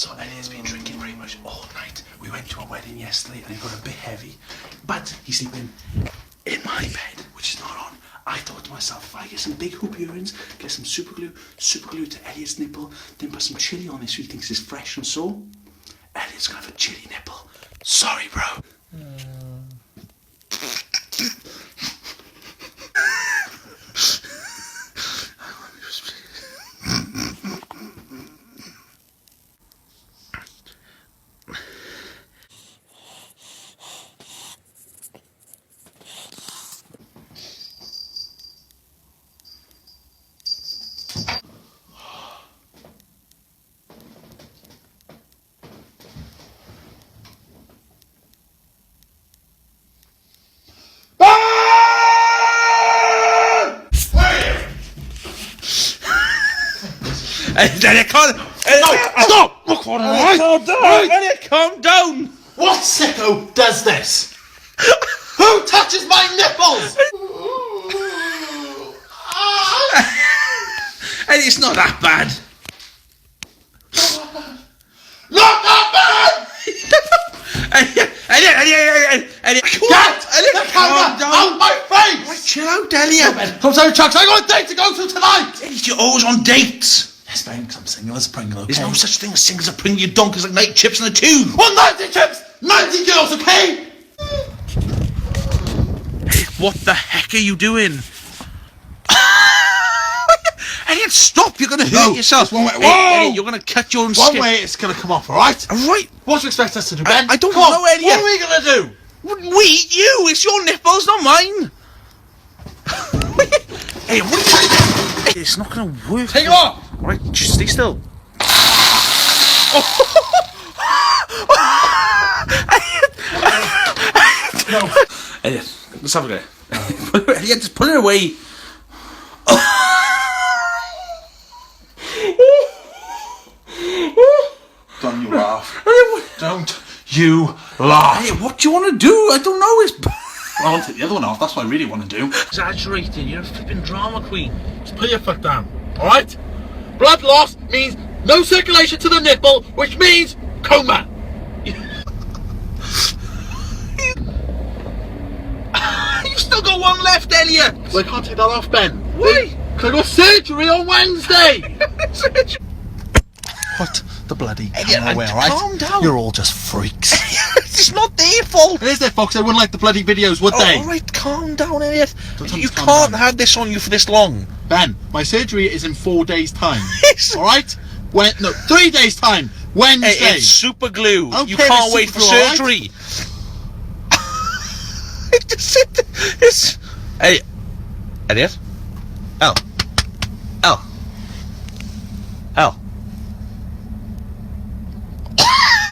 So Elliot's been drinking pretty much all night. We went to a wedding yesterday and he got a bit heavy. But he's sleeping in my bed, which is not on. I thought to myself, if I get some big hoop earrings, get some super glue to Elliot's nipple, then put some chili on it so he thinks it's fresh and so, Elliot's gonna have a chili nipple. Sorry, bro. Elliot, calm down! Stop! Calm down! Elliot, calm down! What sicko does this? Who touches my nipples? Elliot, it's not that bad. Not that bad! Elliot, Get calm down. out my face! Right, chill out, Elliot. Come on, Chucks, I got a date to go to tonight! Elliot, you're always on dates. Yes, Ben, because I'm single as a Pringle, okay? There's no such thing as singles a Pringle, you donkeys like night chips in a tube. 190 chips, 90 girls, okay? What the heck are you doing? Elliot, stop! You're going to hurt yourself. One way. Elliot, you're going to cut your own One skin. way it's going to come off, alright? Alright. What do you expect us to do, Ben? I don't come know, on. Elliot. What are we going to do? We, you! It's your nipples, not mine! Hey, what are you doing? It's not going to work. Take it off! Alright, just stay still. No. Elliot, let's have a go. Elliot, just put it away. Don't you laugh. Don't you laugh. Elliot, what do you want to do? I don't know. It's... Well, I want to take the other one off. That's what I really want to do. exaggerating. You're a flipping drama queen. Just put your foot down, alright? Blood loss means no circulation to the nipple, which means coma. You still got one left, Elliot. Well, I can't take that off, Ben. Why? Because I got surgery on Wednesday. What the bloody Elliot, hell away, alright? calm down. You're all just freaks. It's not their fault. It is their fault, 'cause they wouldn't like the bloody videos, would they? Alright, calm down, Elliot. Don't tell me You to calm can't down. have this on you for this long. Ben, my surgery is in 4 days' time. It's- Alright? No, 3 days' time. Wednesday. It's super glue. Okay, You can't it's wait for super glue, alright? surgery. It's... Hey, Elliot? Oh.